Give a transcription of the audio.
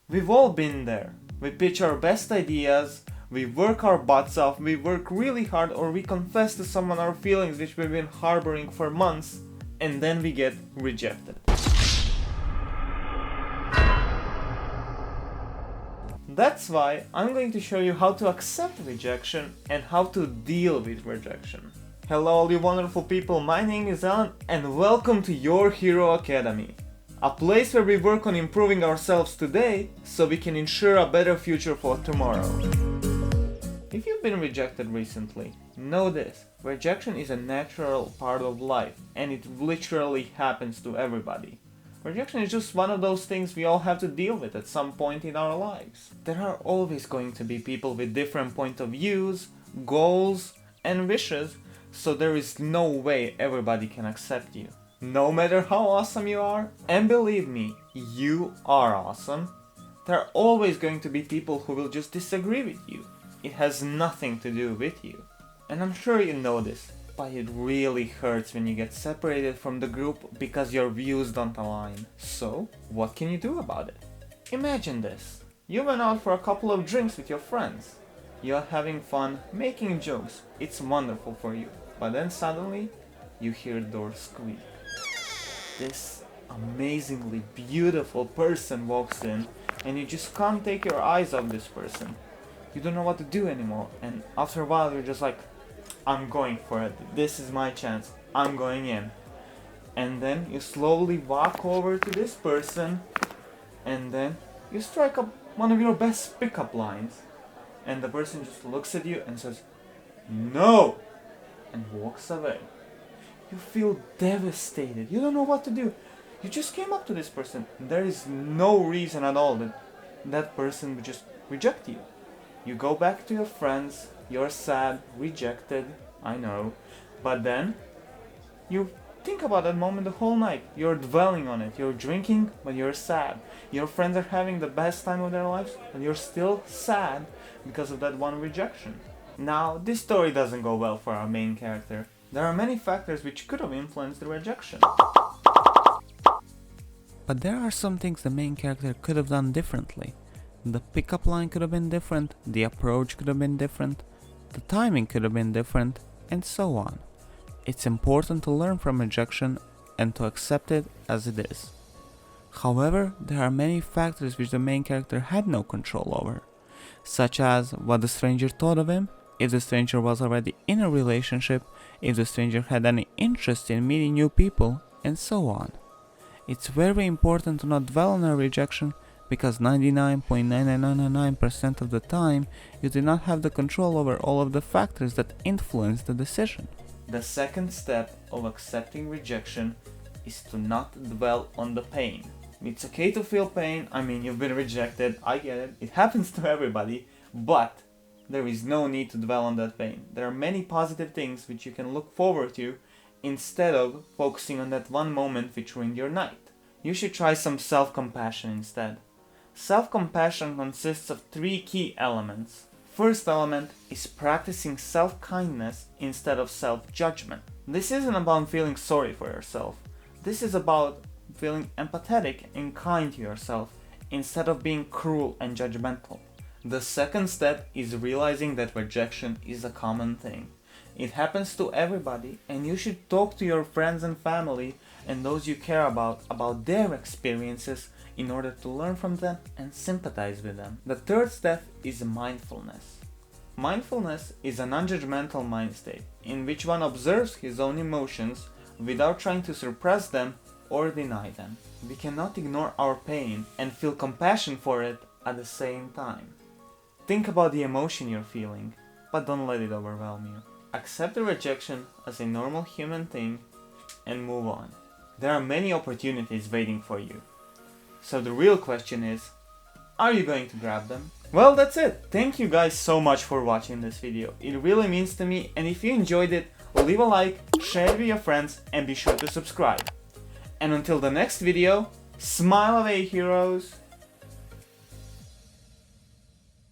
We've all been there. We pitch our best ideas, we work our butts off, we work really hard, or we confess to someone our feelings which we've been harboring for months, and then we get rejected. That's why I'm going to show you how to accept rejection and how to deal with rejection. Hello all you wonderful people, my name is Alan and welcome to Your Hero Academy. A place where we work on improving ourselves today so we can ensure a better future for tomorrow. If you've been rejected recently, know this: rejection is a natural part of life and it literally happens to everybody. Rejection is just one of those things we all have to deal with at some point in our lives. There are always going to be people with different point of views, goals, and wishes, so there is no way everybody can accept you. No matter how awesome you are, and believe me, you are awesome, there are always going to be people who will just disagree with you. It has nothing to do with you. And I'm sure you know this, but it really hurts when you get separated from the group because your views don't align. So, what can you do about it? Imagine this. You went out for a couple of drinks with your friends. You're having fun, making jokes. It's wonderful for you. But then suddenly, you hear doors squeak. This amazingly beautiful person walks in and you just can't take your eyes off this person. You don't know what to do anymore, and after a while you're just like, I'm going for it, this is my chance, I'm going in. And then you slowly walk over to this person and then you strike up one of your best pickup lines, and the person just looks at you and says, "No!" and walks away. You feel devastated. You don't know what to do. You just came up to this person. There is no reason at all that that person would just reject you. You go back to your friends. You're sad, rejected, I know. But then you think about that moment the whole night. You're dwelling on it. You're drinking, but you're sad. Your friends are having the best time of their lives, and you're still sad because of that one rejection. Now, this story doesn't go well for our main character. There are many factors which could have influenced the rejection. But there are some things the main character could have done differently. The pickup line could have been different, the approach could have been different, the timing could have been different, and so on. It's important to learn from rejection and to accept it as it is. However, there are many factors which the main character had no control over, such as what the stranger thought of him, if the stranger was already in a relationship, if the stranger had any interest in meeting new people, and so on. It's very important to not dwell on a rejection because 99.9999% of the time you do not have the control over all of the factors that influence the decision. The second step of accepting rejection is to not dwell on the pain. It's okay to feel pain. I mean, you've been rejected, I get it, it happens to everybody, but there is no need to dwell on that pain. There are many positive things which you can look forward to instead of focusing on that one moment which ruined your night. You should try some self-compassion instead. Self-compassion consists of three key elements. First element is practicing self-kindness instead of self-judgment. This isn't about feeling sorry for yourself. This is about feeling empathetic and kind to yourself instead of being cruel and judgmental. The second step is realizing that rejection is a common thing. It happens to everybody, and you should talk to your friends and family and those you care about their experiences in order to learn from them and sympathize with them. The third step is mindfulness. Mindfulness is a non-judgmental mind state in which one observes his own emotions without trying to suppress them or deny them. We cannot ignore our pain and feel compassion for it at the same time. Think about the emotion you're feeling, but don't let it overwhelm you. Accept the rejection as a normal human thing and move on. There are many opportunities waiting for you. So the real question is, are you going to grab them? Well, that's it. Thank you guys so much for watching this video. It really means to me, and if you enjoyed it, leave a like, share it with your friends, and be sure to subscribe. And until the next video, smile away, heroes!